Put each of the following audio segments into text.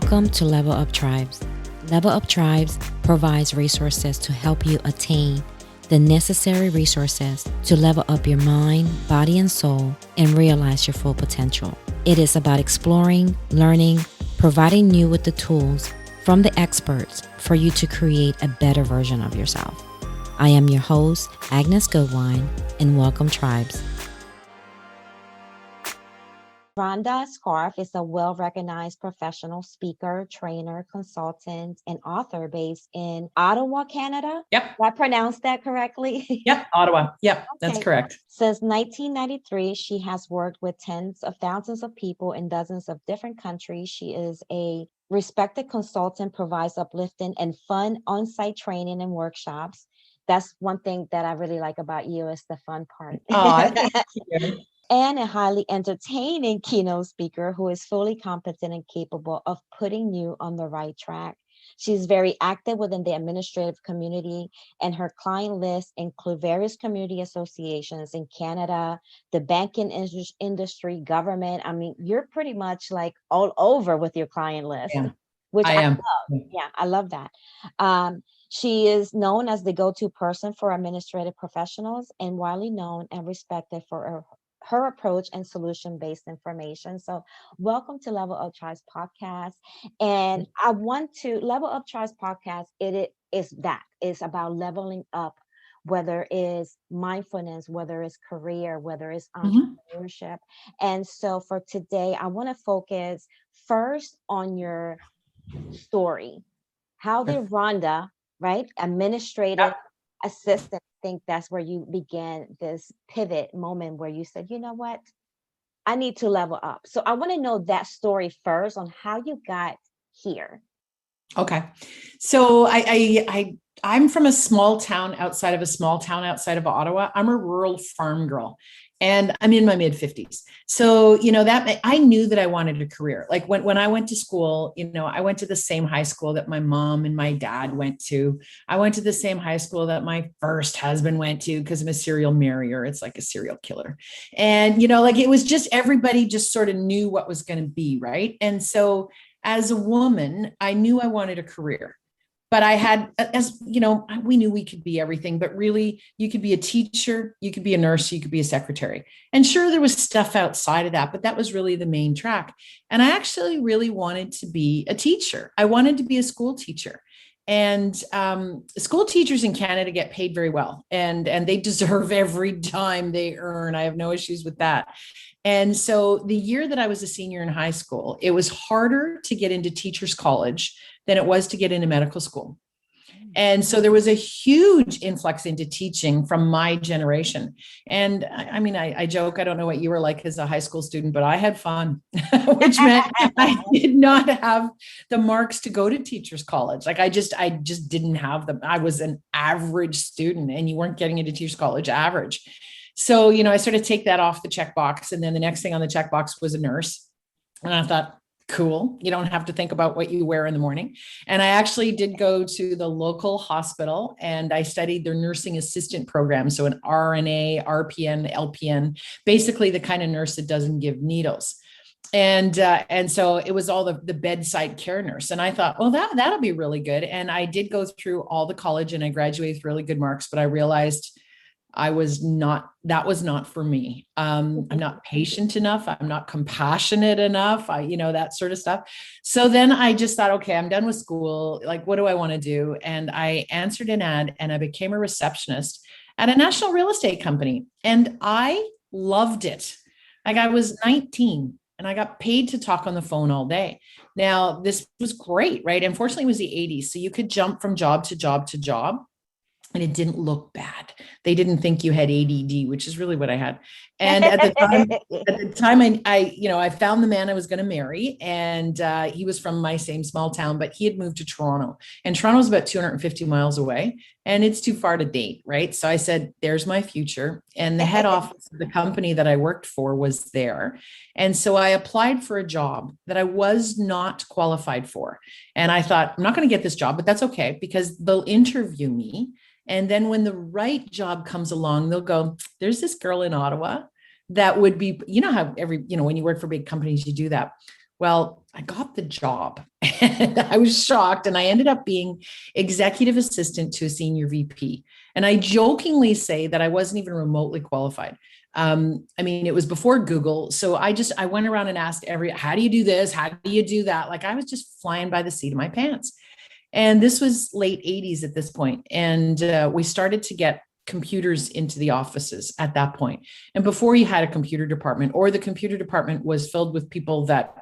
Welcome to Level Up Tribes. Level Up Tribes provides resources to help you attain the necessary resources to level up your mind, body, and soul and realize your full potential. It is about exploring, learning, providing you with the tools from the experts for you to create a better version of yourself. I am your host, Agnes Goodwine, and welcome, Tribes. Rhonda Scharf is a well-recognized professional speaker, trainer, consultant, and author based in Ottawa, Canada. Yep. Did I pronounce that correctly? Yep, Ottawa. Yep, okay. That's correct. Since 1993, she has worked with tens of thousands of people in dozens of different countries. She is a respected consultant, provides uplifting and fun on-site training and workshops. That's one thing that I really like about you is the fun part. Oh, thank you. And a highly entertaining keynote speaker who is fully competent and capable of putting you on the right track. She's very active within the administrative community, and her client list include various community associations in Canada, the banking industry, government. I mean, you're pretty much like all over with your client list, yeah, which I am. love. Yeah, I love that. She is known as the go-to person for administrative professionals and widely known and respected for her approach and solution-based information. So welcome to Level Up Tribes podcast. And I want to Level Up Tribes podcast. It is that it's about leveling up, whether it's mindfulness, whether it's career, whether it's entrepreneurship. And so for today, I want to focus first on your story. How did Rhonda, right, administrative assistant, think that's where you began this pivot moment where you said, you know what, I need to level up. So I want to know that story first on how you got here. Okay. So I'm from a small town outside of Ottawa. I'm a rural farm girl and I'm in my mid 50s. So, that I knew that I wanted a career. Like when I went to school, I went to the same high school that my mom and my dad went to. I went to the same high school that my first husband went to because I'm a serial marrier. It's like a serial killer. And, it was just, everybody just sort of knew what was going to be. Right. And so as a woman, I knew I wanted a career. But I had, we knew we could be everything, but really you could be a teacher, you could be a nurse, you could be a secretary. And sure, there was stuff outside of that, but that was really the main track. And I actually really wanted to be a teacher. I wanted to be a school teacher. And school teachers in Canada get paid very well, and they deserve every dime they earn. I have no issues with that. And so the year that I was a senior in high school, it was harder to get into teachers college than it was to get into medical school. And so there was a huge influx into teaching from my generation. And I joke, I don't know what you were like as a high school student, but I had fun, which meant I did not have the marks to go to teachers college. Like I just didn't have them. I was an average student and you weren't getting into teachers college average. So, I sort of take that off the checkbox. And then the next thing on the checkbox was a nurse. And I thought, cool. You don't have to think about what you wear in the morning. And I actually did go to the local hospital and I studied their nursing assistant program. So an RNA, RPN, LPN, basically the kind of nurse that doesn't give needles. And so it was all the bedside care nurse. And I thought, well, that'll be really good. And I did go through all the college and I graduated with really good marks, but I realized that was not for me. I'm not patient enough. I'm not compassionate enough. That sort of stuff. So then I just thought, okay, I'm done with school. Like, what do I want to do? And I answered an ad and I became a receptionist at a national real estate company. And I loved it. Like I was 19 and I got paid to talk on the phone all day. Now this was great, right? Unfortunately, it was the 80s. So you could jump from job to job to job. And it didn't look bad. They didn't think you had ADD, which is really what I had. And at the time, I found the man I was going to marry, and he was from my same small town, but he had moved to Toronto, and Toronto's about 250 miles away, and it's too far to date, right? So I said, "There's my future." And the head office of the company that I worked for was there, and so I applied for a job that I was not qualified for, and I thought, I'm not going to get this job, but that's okay because they'll interview me. And then when the right job comes along, they'll go, there's this girl in Ottawa that would be, how when you work for big companies, you do that. Well, I got the job and I was shocked, and I ended up being executive assistant to a senior VP. And I jokingly say that I wasn't even remotely qualified. I mean, it was before Google. So I went around and asked how do you do this? How do you do that? Like I was just flying by the seat of my pants. And this was late 80s at this point. And we started to get computers into the offices at that point. And before you had a computer department, or the computer department was filled with people that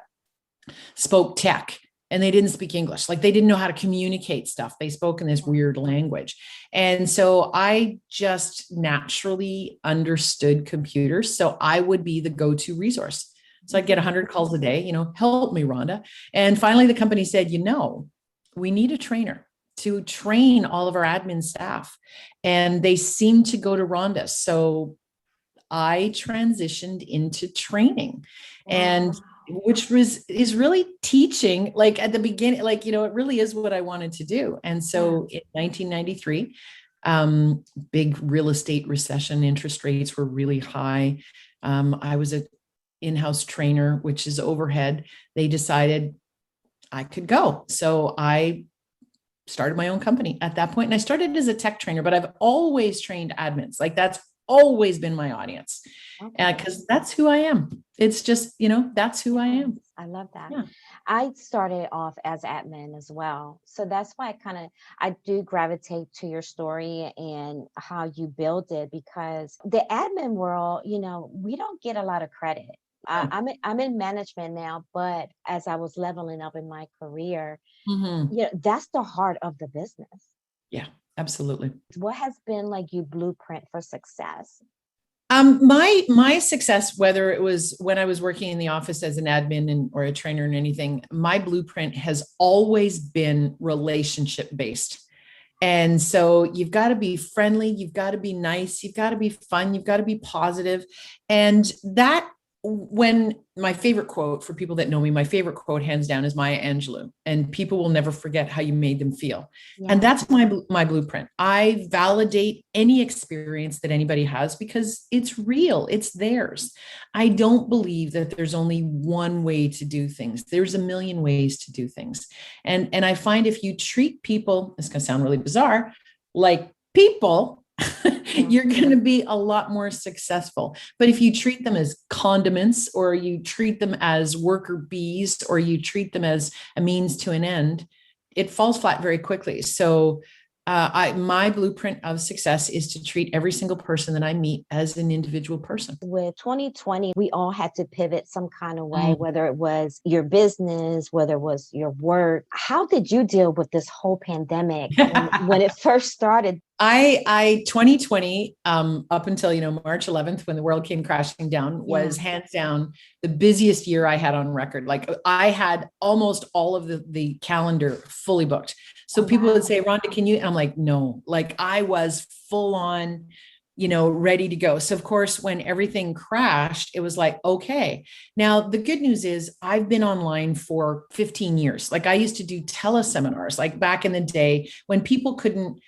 spoke tech and they didn't speak English. Like they didn't know how to communicate stuff. They spoke in this weird language. And so I just naturally understood computers. So I would be the go-to resource. So I'd get 100 calls a day, help me, Rhonda. And finally, the company said, we need a trainer to train all of our admin staff. And they seem to go to Rhondas. So I transitioned into training. And which is really teaching, like at the beginning, like, it really is what I wanted to do. And so in 1993, big real estate recession, interest rates were really high. I was an in-house trainer, which is overhead. They decided I could go. So I started my own company at that point. And I started as a tech trainer, but I've always trained admins. Like that's always been my audience, because that's who I am. It's just, that's who I am. I love that. Yeah. I started off as admin as well. So that's why I do gravitate to your story and how you build it, because the admin world, we don't get a lot of credit. I'm in management now, but as I was leveling up in my career, that's the heart of the business. Yeah, absolutely. What has been like your blueprint for success? My success, whether it was when I was working in the office as an admin or a trainer and anything, my blueprint has always been relationship based. And so you've got to be friendly, you've got to be nice, you've got to be fun, you've got to be positive. And that, when my favorite quote, for people that know me, my favorite quote hands down is Maya Angelou, and people will never forget how you made them feel. Yeah. And that's my blueprint. I validate any experience that anybody has because it's real, it's theirs. I don't believe that there's only one way to do things. There's a million ways to do things. And I find if you treat people, it's going to sound really bizarre, like people, you're going to be a lot more successful. But if you treat them as condiments, or you treat them as worker bees, or you treat them as a means to an end, it falls flat very quickly. So my blueprint of success is to treat every single person that I meet as an individual person. With 2020, we all had to pivot some kind of way, whether it was your business, whether it was your work. How did you deal with this whole pandemic when it first started? 2020, up until, March 11th, when the world came crashing down, was hands down the busiest year I had on record. Like I had almost all of the calendar fully booked. So people would say, Rhonda, can you? And I'm like, no, like I was full on, ready to go. So of course, when everything crashed, it was like, okay. Now the good news is I've been online for 15 years. Like I used to do teleseminars, like back in the day when people couldn't,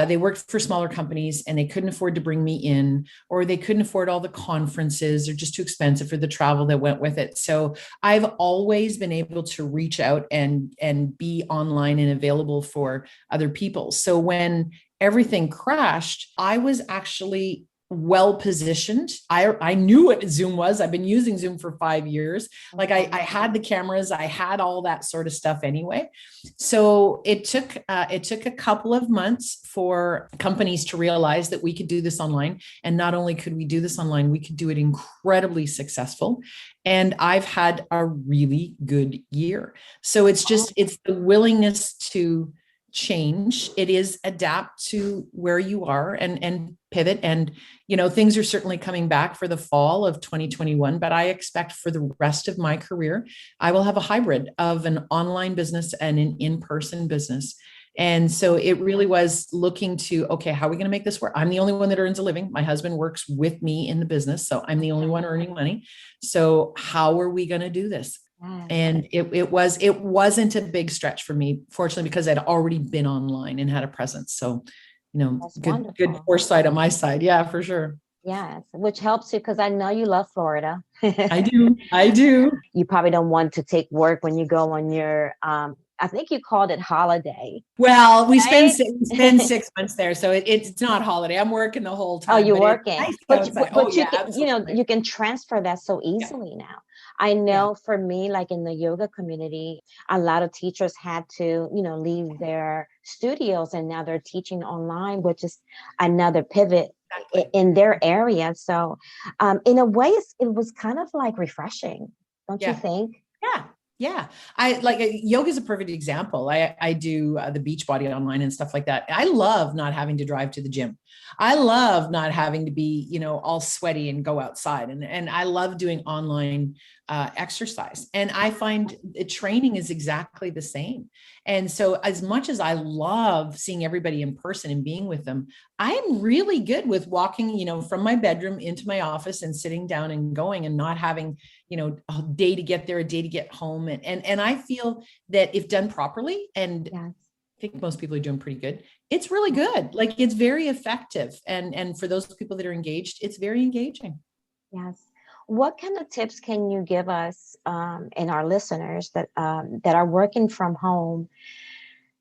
they worked for smaller companies and they couldn't afford to bring me in, or they couldn't afford all the conferences, or just too expensive for the travel that went with it. So I've always been able to reach out and be online and available for other people. So when everything crashed, I was actually well positioned. I knew what Zoom was. I've been using Zoom for 5 years. Like I had the cameras, I had all that sort of stuff anyway. So it took a couple of months for companies to realize that we could do this online. And not only could we do this online, we could do it incredibly successful. And I've had a really good year. So it's the willingness to change. It is adapt to where you are and pivot. And, things are certainly coming back for the fall of 2021, but I expect for the rest of my career, I will have a hybrid of an online business and an in-person business. And so it really was looking to, okay, how are we going to make this work? I'm the only one that earns a living. My husband works with me in the business, so I'm the only one earning money. So how are we going to do this? And it wasn't a big stretch for me, fortunately, because I'd already been online and had a presence. So, good foresight on my side. Yeah, for sure. Yes, which helps you because I know you love Florida. I do. I do. You probably don't want to take work when you go on your I think you called it holiday, Well, right? we spend 6 months there, so it's not holiday. I'm working the whole Oh, time, you're but it's working, nice outside. Oh but you yeah, can, absolutely. you can transfer that so Yeah, easily now. I yeah, know for me, like in the yoga community, a lot of teachers had to, leave their studios and now they're teaching online, which is another pivot exactly. in their area. So, in a way, it was kind of like refreshing, don't you Yeah. think? Yeah. Yeah. I like yoga is a perfect example. I do the beach body online and stuff like that. I love not having to drive to the gym. I love not having to be, all sweaty and go outside. And I love doing online exercise. And I find training is exactly the same. And so as much as I love seeing everybody in person and being with them, I am really good with walking, from my bedroom into my office and sitting down and going and not having a day to get there, a day to get home. And I feel that if done properly, and Yes. I think most people are doing pretty good, it's really good. Like it's very effective. And for those people that are engaged, it's very engaging. Yes. What kind of tips can you give us and our listeners that are working from home?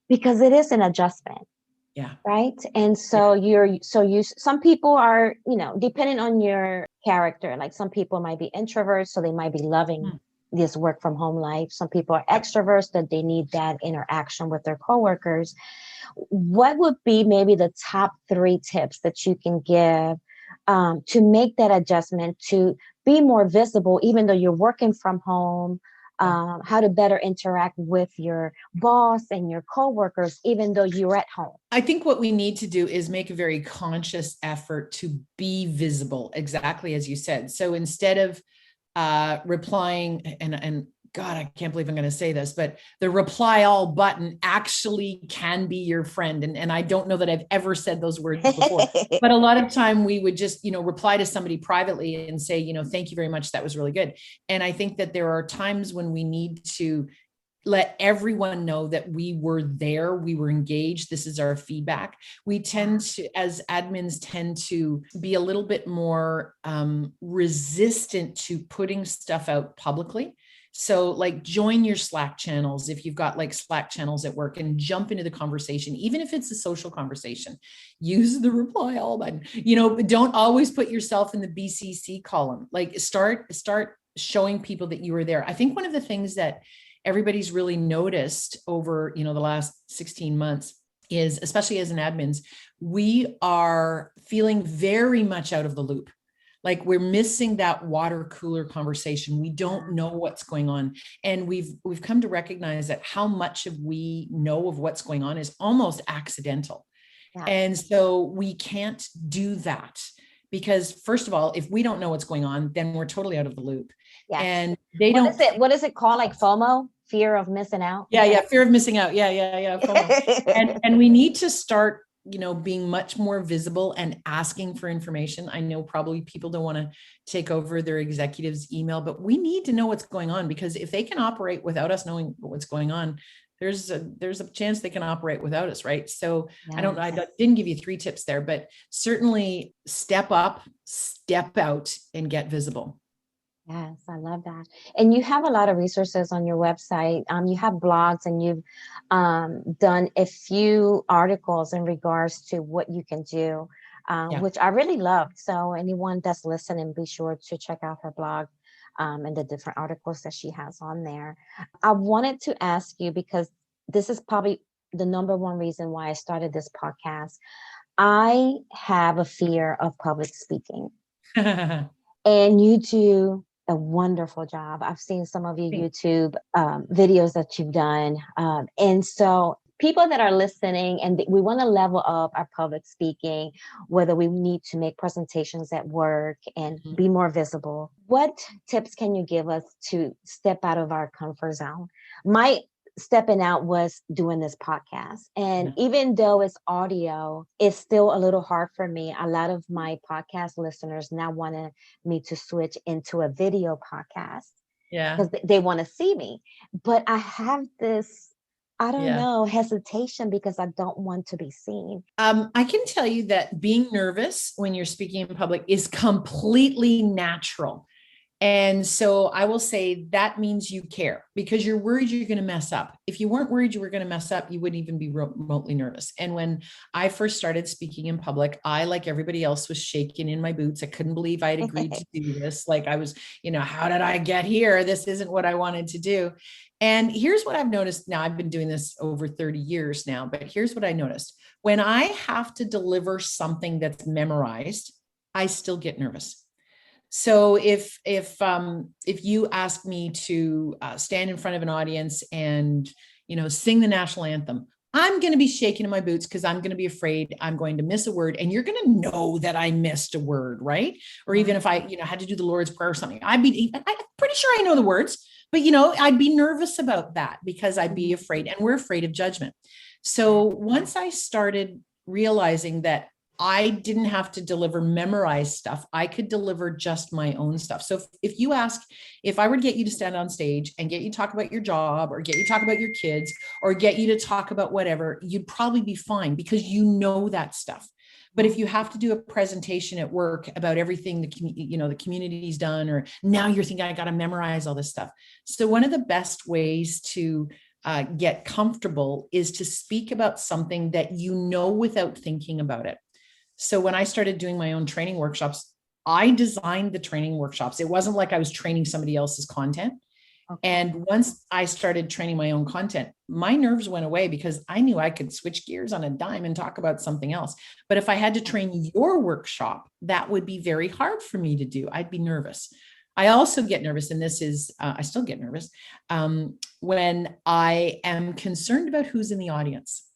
Because it is an adjustment, Yeah. right? And Yeah. so some people are, depending on your character, like some people might be introverts, so they might be loving Mm. this work from home life. Some people are Yep. extroverts that they need that interaction with their coworkers. What would be maybe the top three tips that you can give to make that adjustment to be more visible, even though you're working from home? Yeah. How to better interact with your boss and your coworkers, even though you're at home. I think what we need to do is make a very conscious effort to be visible, exactly as you said. So instead of replying, and God, I can't believe I'm going to say this, but the reply all button actually can be your friend. And I don't know that I've ever said those words before, but a lot of time we would just, reply to somebody privately and say, thank you very much. That was really good. And I think that there are times when we need to let everyone know that we were there, we were engaged, this is our feedback. We tend to, as admins, tend to be a little bit more resistant to putting stuff out publicly. So like join your Slack channels if you've got like Slack channels at work, and jump into the conversation, even if it's a social conversation. Use the reply all button. But don't always put yourself in the BCC column. Like start showing people that you were there. I think one of the things that everybody's really noticed over the last 16 months is, especially as an admins, we are feeling very much out of the loop. Like we're missing that water cooler conversation. We don't know what's going on. And we've come to recognize that how much of we know of what's going on is almost accidental. Yeah. And so we can't do that, because first of all, if we don't know what's going on, then we're totally out of the loop. Yes. And they What is don't. it? What is it called? Like FOMO, fear of missing out. Yeah, fear of missing out. Yeah, FOMO. And we need to start, being much more visible and asking for information. I know probably people don't want to take over their executives' email, but we need to know what's going on, because if they can operate without us knowing what's going on, there's a chance they can operate without us, right? So I Yes. didn't give you 3 tips there, but certainly step up, step out, and get visible. Yes, I love that. And you have a lot of resources on your website. You have blogs and you've done a few articles in regards to what you can do, Yeah. which I really loved. So anyone that's listening, be sure to check out her blog and the different articles that she has on there. I wanted to ask you, because this is probably the number one reason why I started this podcast. I have a fear of public speaking. And you do a wonderful job. I've seen some of your YouTube videos that you've done. And so, people that are listening and we want to level up our public speaking, whether we need to make presentations at work and be more visible, what tips can you give us to step out of our comfort zone? My stepping out was doing this podcast. And even though it's audio, it's still a little hard for me. A lot of my podcast listeners now want me to switch into a video podcast Yeah. because they want to see me. But I have this I don't Yeah. know, hesitation because I don't want to be seen. I can tell you that being nervous when you're speaking in public is completely natural. And so I will say that means you care because you're worried you're going to mess up. If you weren't worried you were going to mess up, you wouldn't even be remotely nervous. And when I first started speaking in public, I, like everybody else, was shaking in my boots. I couldn't believe I'd agreed to do this. Like I was, how did I get here? This isn't what I wanted to do. And here's what I've noticed now. I've been doing this over 30 years now, but here's what I noticed. When I have to deliver something that's memorized, I still get nervous. So if you ask me to stand in front of an audience and sing the national anthem, I'm going to be shaking in my boots because I'm going to be afraid I'm going to miss a word, and you're going to know that I missed a word, right? Or even if I had to do the Lord's Prayer or something, I'm pretty sure I know the words, but I'd be nervous about that because I'd be afraid, and we're afraid of judgment. So once I started realizing that I didn't have to deliver memorized stuff. I could deliver just my own stuff. So if you ask, if I were to get you to stand on stage and get you to talk about your job or get you to talk about your kids or get you to talk about whatever, you'd probably be fine because you know that stuff. But if you have to do a presentation at work about everything the community's done, or now you're thinking, I got to memorize all this stuff. So one of the best ways to get comfortable is to speak about something that you know without thinking about it. So when I started doing my own training workshops, I designed the training workshops. It wasn't like I was training somebody else's content. Okay. And once I started training my own content, my nerves went away because I knew I could switch gears on a dime and talk about something else. But if I had to train your workshop, that would be very hard for me to do. I'd be nervous. I also get nervous, and this is, I still get nervous when I am concerned about who's in the audience.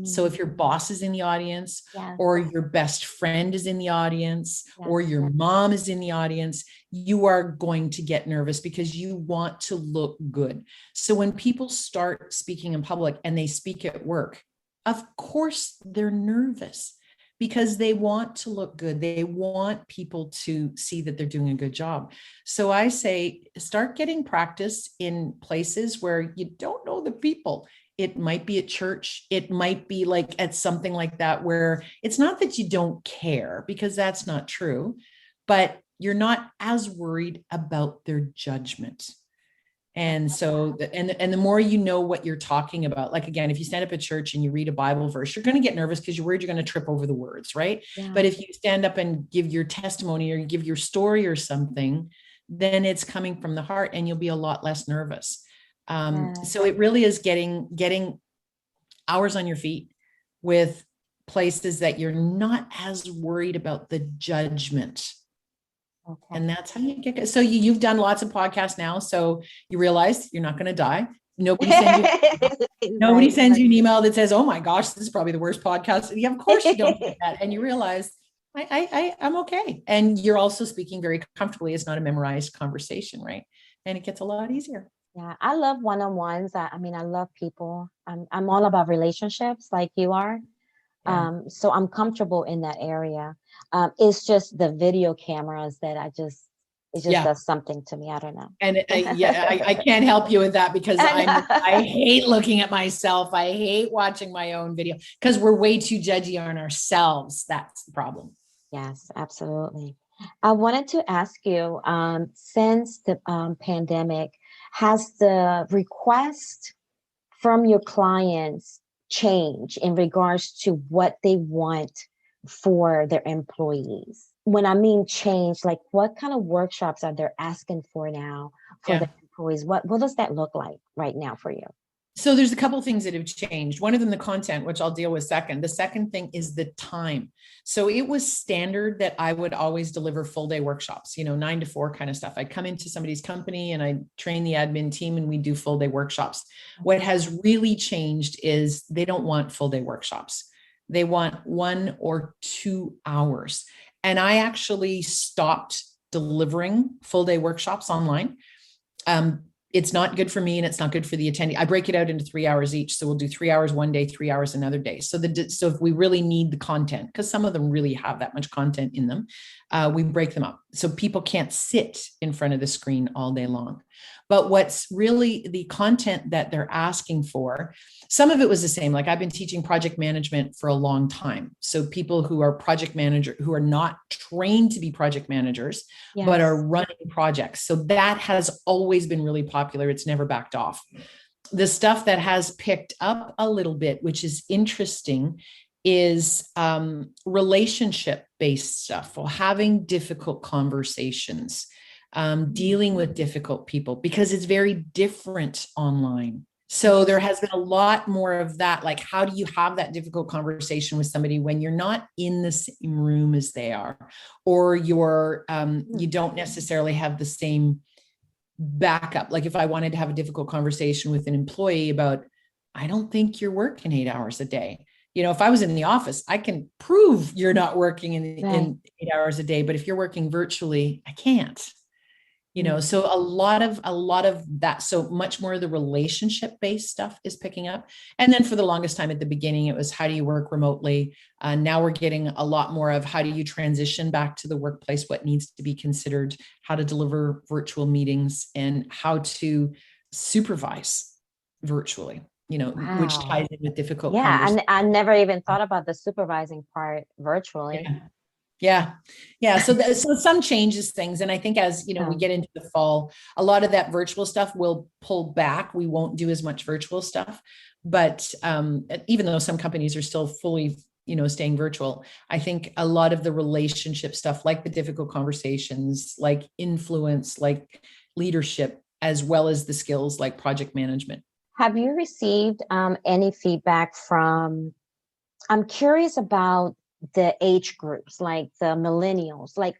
So if your boss is in the audience, or your best friend is in the audience, or your mom is in the audience, you are going to get nervous because you want to look good. So when people start speaking in public and they speak at work, of course they're nervous because they want to look good. They want people to see that they're doing a good job. So I say, start getting practice in places where you don't know the people. It might be at church. It might be like at something like that, where it's not that you don't care, because that's not true, but you're not as worried about their judgment. And so, and the more you know what you're talking about, like, again, if you stand up at church and you read a Bible verse, you're going to get nervous because you're worried you're going to trip over the words, right? Yeah. But if you stand up and give your testimony or give your story or something, then it's coming from the heart and you'll be a lot less nervous. So it really is getting hours on your feet with places that you're not as worried about the judgment. Okay. And that's how you get. So you've done lots of podcasts now. So you realize you're not going to die. Nobody sends you an email that says, "Oh my gosh, this is probably the worst podcast." Yeah, of course you don't get that. And you realize I'm okay. And you're also speaking very comfortably. It's not a memorized conversation, right? And it gets a lot easier. Yeah, I love one-on-ones. I mean, I love people. I'm all about relationships like you are. Yeah. So I'm comfortable in that area. It's just the video cameras that it just does something to me. I don't know. And I can't help you with that because I hate looking at myself. I hate watching my own video because we're way too judgy on ourselves. That's the problem. Yes, absolutely. I wanted to ask you, since the pandemic, has the request from your clients changed in regards to what they want for their employees? When I mean change, like what kind of workshops are they asking for now for their employees? What does that look like right now for you? So there's a couple of things that have changed. One of them, the content, which I'll deal with second. The second thing is the time. So it was standard that I would always deliver full day workshops, 9 to 4 kind of stuff. I'd come into somebody's company and I train the admin team and we do full day workshops. What has really changed is they don't want full day workshops. They want 1 or 2 hours. And I actually stopped delivering full day workshops online. It's not good for me and it's not good for the attendee. I break it out into 3 hours each. So we'll do 3 hours one day, 3 hours another day. So if we really need the content, because some of them really have that much content in them, we break them up. So people can't sit in front of the screen all day long. But what's really the content that they're asking for, some of it was the same. Like I've been teaching project management for a long time. So people who are project manager, who are not trained to be project managers, but are Yes. running projects. So that has always been really popular. It's never backed off. The stuff that has picked up a little bit, which is interesting, is relationship based stuff, or having difficult conversations, dealing with difficult people, because it's very different online. So there has been a lot more of that. Like, how do you have that difficult conversation with somebody when you're not in the same room as they are, or you don't necessarily have the same backup? Like if I wanted to have a difficult conversation with an employee about, I don't think you're working 8 hours a day. If I was in the office, I can prove you're not working in 8 hours a day. But if you're working virtually, I can't. So a lot of that, so much more of the relationship based stuff is picking up. And then for the longest time at the beginning, it was, how do you work remotely? Now we're getting a lot more of, how do you transition back to the workplace? What needs to be considered, how to deliver virtual meetings, and how to supervise virtually, which Wow. ties in with difficult Yeah, conversations. and I never even thought about the supervising part virtually. Yeah. Yeah. Yeah. So some changes things. And I think as, we get into the fall, a lot of that virtual stuff will pull back. We won't do as much virtual stuff, but even though some companies are still fully, staying virtual, I think a lot of the relationship stuff, like the difficult conversations, like influence, like leadership, as well as the skills like project management. Have you received any feedback from, I'm curious about the age groups, like the millennials. Like,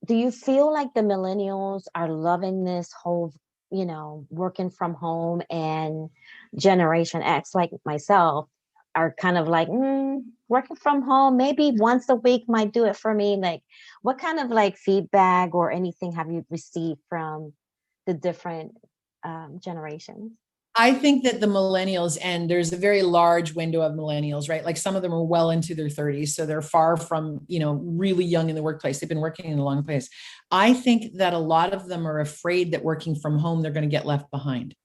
do you feel like the millennials are loving this whole, working from home, and Generation X, like myself, are kind of like, working from home, maybe once a week might do it for me? Like, what kind of like feedback or anything have you received from the different generations? I think that the millennials, and there's a very large window of millennials, right? Like some of them are well into their 30s. So they're far from, really young in the workplace. They've been working in a long place. I think that a lot of them are afraid that working from home, they're going to get left behind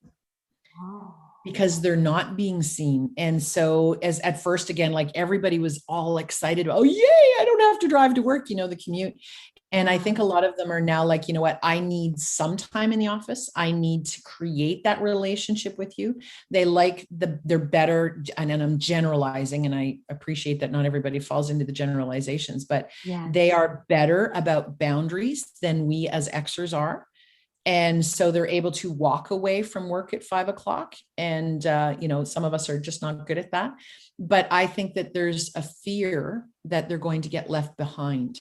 Oh. because they're not being seen. And so as at first, again, like everybody was all excited, oh, yay, I don't have to drive to work, the commute. And I think a lot of them are now like, you know what, I need some time in the office. I need to create that relationship with you. They're better. And I'm generalizing, and I appreciate that not everybody falls into the generalizations, but they are better about boundaries than we as Xers are. And so they're able to walk away from work at 5 o'clock. And, some of us are just not good at that. But I think that there's a fear that they're going to get left behind.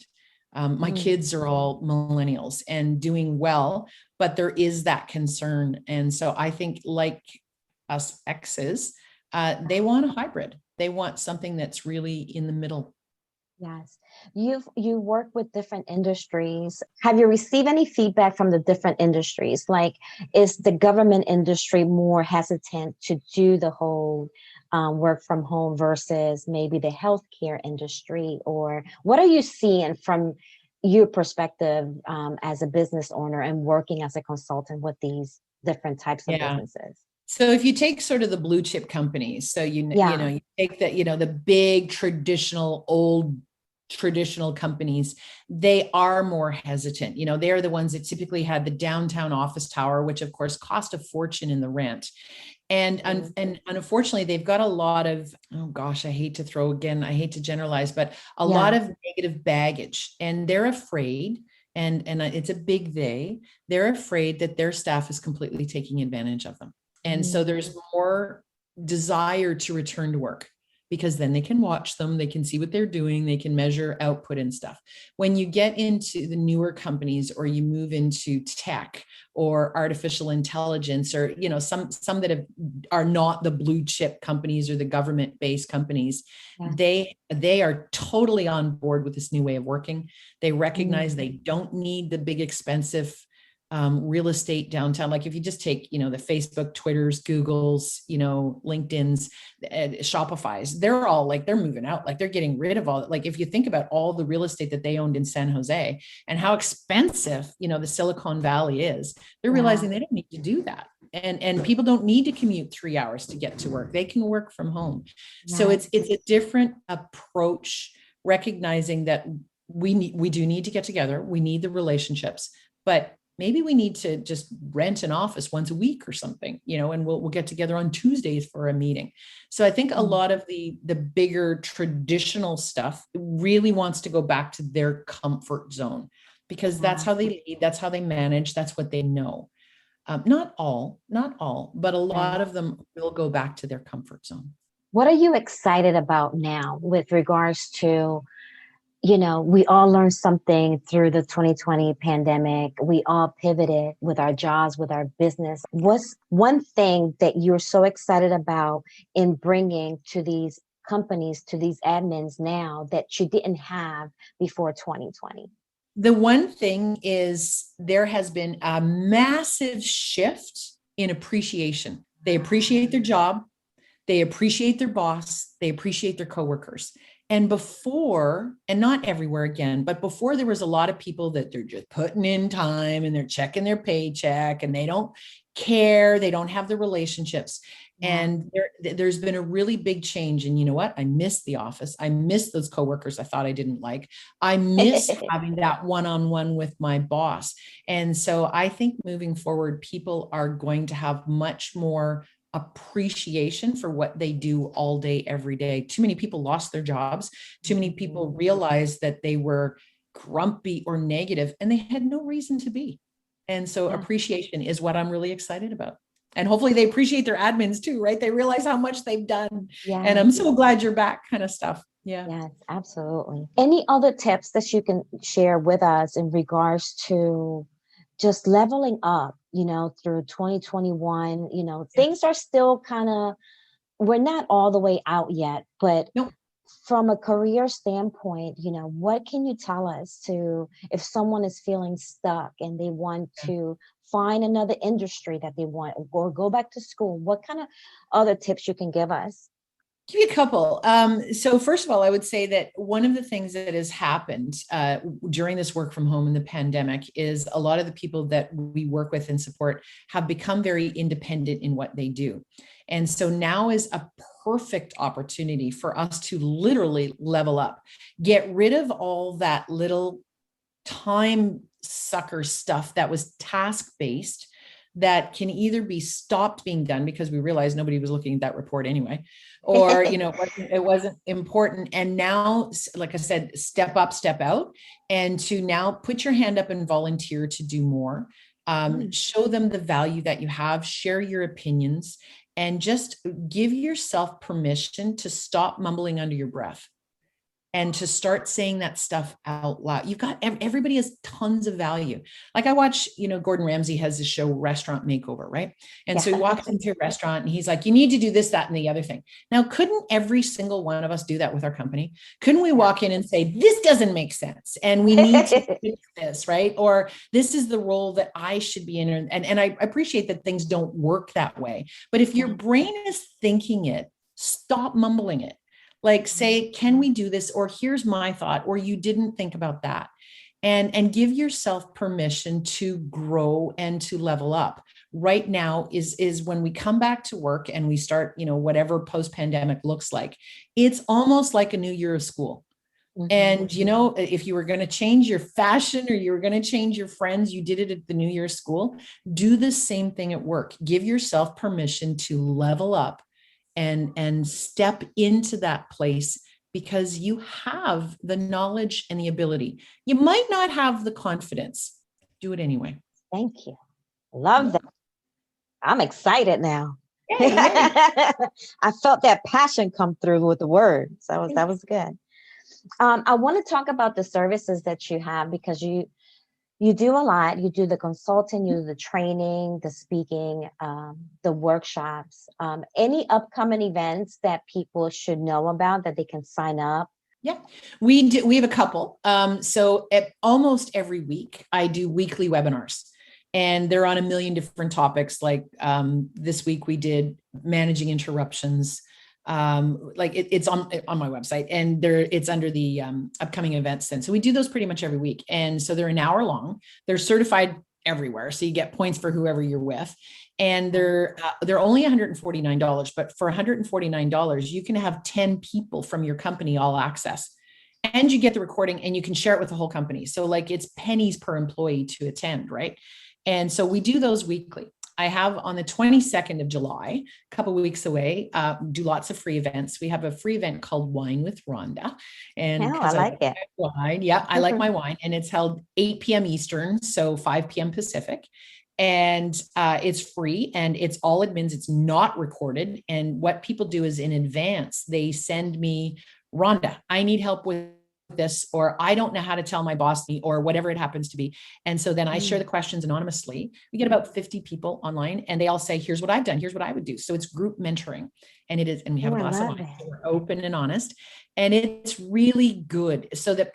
My kids are all millennials and doing well, but there is that concern. And so I think, like us X's, they want a hybrid. They want something that's really in the middle. Yes. You work with different industries. Have you received any feedback from the different industries? Like, is the government industry more hesitant to do the whole work from home versus maybe the healthcare industry? Or what are you seeing from your perspective as a business owner and working as a consultant with these different types of businesses? So if you take sort of the blue chip companies, so you take that, the big traditional companies, they are more hesitant. They're the ones that typically had the downtown office tower, which of course cost a fortune in the rent. And unfortunately, they've got a lot of, oh gosh, I hate to generalize, but a lot of negative baggage, and they're afraid. And it's a big they're afraid that their staff is completely taking advantage of them. And so there's more desire to return to work, because then they can watch them, they can see what they're doing, they can measure output and stuff. When you get into the newer companies, or you move into tech or artificial intelligence, or some that are not the blue chip companies or the government based companies, they are totally on board with this new way of working. They recognize they don't need the big expensive real estate downtown. Like if you just take, the Facebook, Twitters, Googles, LinkedIn's, Shopify's, they're all like, they're moving out, like they're getting rid of all, like if you think about all the real estate that they owned in San Jose and how expensive, the Silicon Valley is, they're realizing they don't need to do that. And people don't need to commute 3 hours to get to work. They can work from home. So it's a different approach, recognizing that we do need to get together. We need the relationships, but maybe we need to just rent an office once a week or something, and we'll get together on Tuesdays for a meeting. So I think a lot of the bigger traditional stuff really wants to go back to their comfort zone, because that's how they lead, that's how they manage, that's what they know. Not all, but a lot of them will go back to their comfort zone. What are you excited about now with regards to, we all learned something through the 2020 pandemic. We all pivoted with our jobs, with our business. What's one thing that you're so excited about in bringing to these companies, to these admins now that you didn't have before 2020? The one thing is there has been a massive shift in appreciation. They appreciate their job. They appreciate their boss. They appreciate their coworkers. And before, and not everywhere again, but before, there was a lot of people that they're just putting in time and they're checking their paycheck and they don't care. They don't have the relationships. And there's been a really big change. And you know what? I miss the office. I miss those coworkers I thought I didn't like. I miss having that one-on-one with my boss. And so I think moving forward, people are going to have much more appreciation for what they do all day, every day. Too many people lost their jobs. Too many people realized that they were grumpy or negative and they had no reason to be. And so appreciation is what I'm really excited about. And hopefully they appreciate their admins too, right? They realize how much they've done. And I'm so glad you're back, kind of stuff. Yeah. Yes, absolutely. Any other tips that you can share with us in regards to just leveling up, through 2021? Things are still we're not all the way out yet, but from a career standpoint, what can you tell us if someone is feeling stuck and they want to find another industry that they want or go back to school? What kind of other tips you can give us? Give you a couple. So first of all, I would say that one of the things that has happened during this work from home and the pandemic is a lot of the people that we work with and support have become very independent in what they do. And so now is a perfect opportunity for us to literally level up, get rid of all that little time sucker stuff that was task-based, that can either be stopped being done because we realized nobody was looking at that report anyway, or, it wasn't important. And now, like I said, step up, step out, and to now put your hand up and volunteer to do more. Show them the value that you have, share your opinions, and just give yourself permission to stop mumbling under your breath and to start saying that stuff out loud. You've got, everybody has tons of value. Like I watch, Gordon Ramsay has this show, Restaurant Makeover, right? And so he walks into a restaurant and he's like, you need to do this, that, and the other thing. Now, couldn't every single one of us do that with our company? Couldn't we walk in and say, this doesn't make sense and we need to fix this, right? Or this is the role that I should be in. And I appreciate that things don't work that way. But if your brain is thinking it, stop mumbling it. Like say, can we do this? Or here's my thought, or you didn't think about that. And give yourself permission to grow and to level up. Right now is when we come back to work and we start, whatever post-pandemic looks like, it's almost like a new year of school. And, if you were going to change your fashion or you were going to change your friends, you did it at the New Year's school, do the same thing at work. Give yourself permission to level up and step into that place, because you have the knowledge and the ability. You might not have the confidence. Do it anyway. Thank you. Love that. I'm excited now. Yay. I felt that passion come through with the words. That was good. I want to talk about the services that you have, because you do a lot. You do the consulting, you do the training, the speaking, the workshops. Any upcoming events that people should know about that they can sign up? Yeah, we do. We have a couple. So almost every week I do weekly webinars. and they're on a million different topics. Like this week we did managing interruptions. It's on my website, and it's under the upcoming events then. So we do those pretty much every week. And so they're an hour long. They're certified everywhere. So you get points for whoever you're with. And they're only $149, but for $149, you can have 10 people from your company all access. And you get the recording and you can share it with the whole company. So like it's pennies per employee to attend, right? And so we do those weekly. I have on the 22nd of July, a couple of weeks away, do lots of free events. We have a free event called Wine with Rhonda. And I like it. Wine, yeah, I like my wine. And it's held 8 p.m. Eastern, so 5 p.m. Pacific. And it's free and it's all admins. It's not recorded. And what people do is in advance, they send me, Rhonda, I need help with this, or I don't know how to tell my boss, or whatever it happens to be. And so then I share the questions anonymously. We get about 50 people online and they all say, here's what I've done. Here's what I would do. So it's group mentoring, and we have a glass of wine. So we're open and honest, and it's really good so that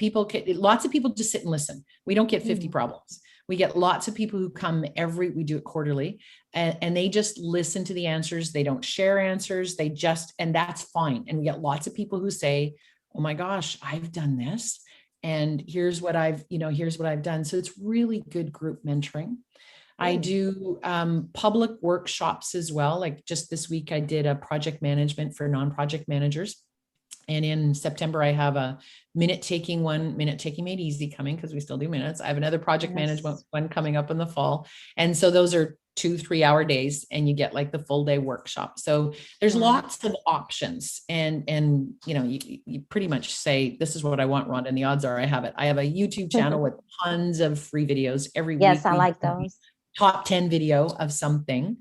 lots of people just sit and listen. We don't get 50 problems. We get lots of people who come we do it quarterly, and they just listen to the answers. They don't share answers. And that's fine. And we get lots of people who say, oh my gosh, I've done this. And here's what I've done. So it's really good group mentoring. I do public workshops as well. Like just this week, I did a project management for non-project managers. And in September, I have a minute taking made easy coming, because we still do minutes. I have another project management one coming up in the fall. And so those are 2-3 hour days, and you get like the full day workshop. So there's lots of options, and you pretty much say, this is what I want, Rhonda, and the odds are I have it. I have a YouTube channel with tons of free videos every week. Yes, I like those. Top 10 video of something.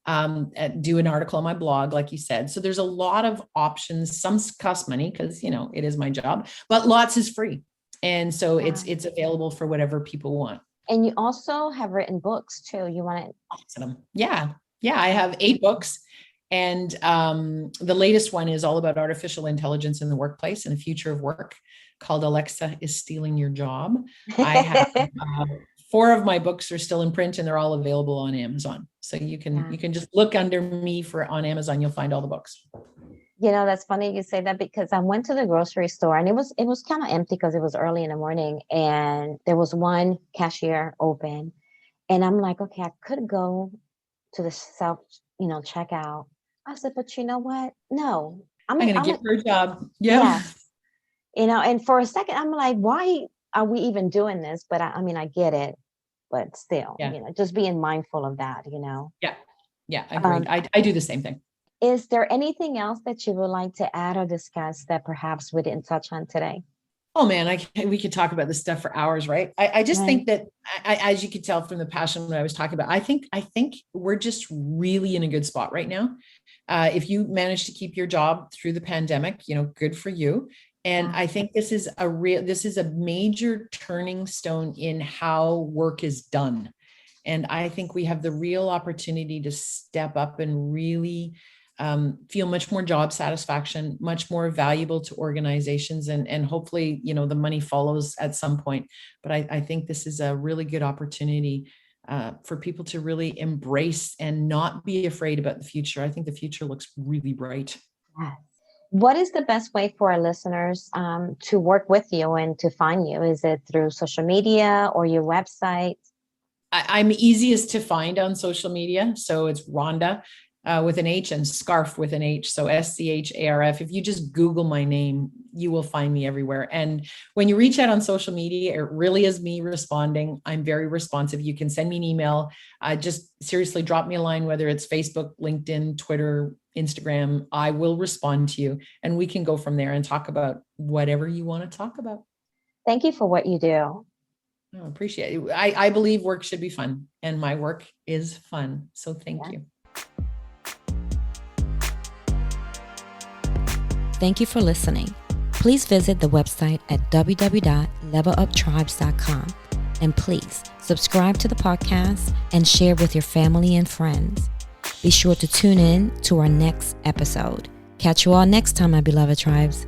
Do an article on my blog, like you said. So there's a lot of options. Some cost money because, it is my job, but lots is free. And so it's available for whatever people want. And you also have written books too. You want to? Awesome. Yeah. I have 8 books. And the latest one is all about artificial intelligence in the workplace and the future of work, called Alexa is Stealing Your Job. I have 4 of my books are still in print, and they're all available on Amazon. So you can just look under me on Amazon. You'll find all the books. That's funny you say that, because I went to the grocery store and it was kind of empty because it was early in the morning, and there was one cashier open, and I'm like, okay, I could go to the self, checkout. I said, but you know what? No, I'm going to give her a job. Yeah. And for a second, I'm like, why are we even doing this? But I get it, but still, just being mindful of that, Yeah, agreed. I do the same thing. Is there anything else that you would like to add or discuss that perhaps we didn't touch on today? Oh man, we could talk about this stuff for hours, right? I just think that, as you could tell from the passion that I was talking about, I think we're just really in a good spot right now. If you manage to keep your job through the pandemic, good for you. And I think this is a major turning stone in how work is done. And I think we have the real opportunity to step up and really feel much more job satisfaction, much more valuable to organizations, and hopefully, the money follows at some point. But I think this is a really good opportunity for people to really embrace and not be afraid about the future. I think the future looks really bright. Yes. What is the best way for our listeners to work with you and to find you? Is it through social media or your website? I'm easiest to find on social media. So it's Rhonda with an H and Scharf with an H. So SCHARF. If you just Google my name, you will find me everywhere. And when you reach out on social media, it really is me responding. I'm very responsive. You can send me an email. Just seriously drop me a line, whether it's Facebook, LinkedIn, Twitter, Instagram. I will respond to you, and we can go from there and talk about whatever you want to talk about. Thank you for what you do. I appreciate it. I believe work should be fun, and my work is fun. So thank you. Thank you for listening. Please visit the website at www.leveluptribes.com. And please subscribe to the podcast and share with your family and friends. Be sure to tune in to our next episode. Catch you all next time, my beloved tribes.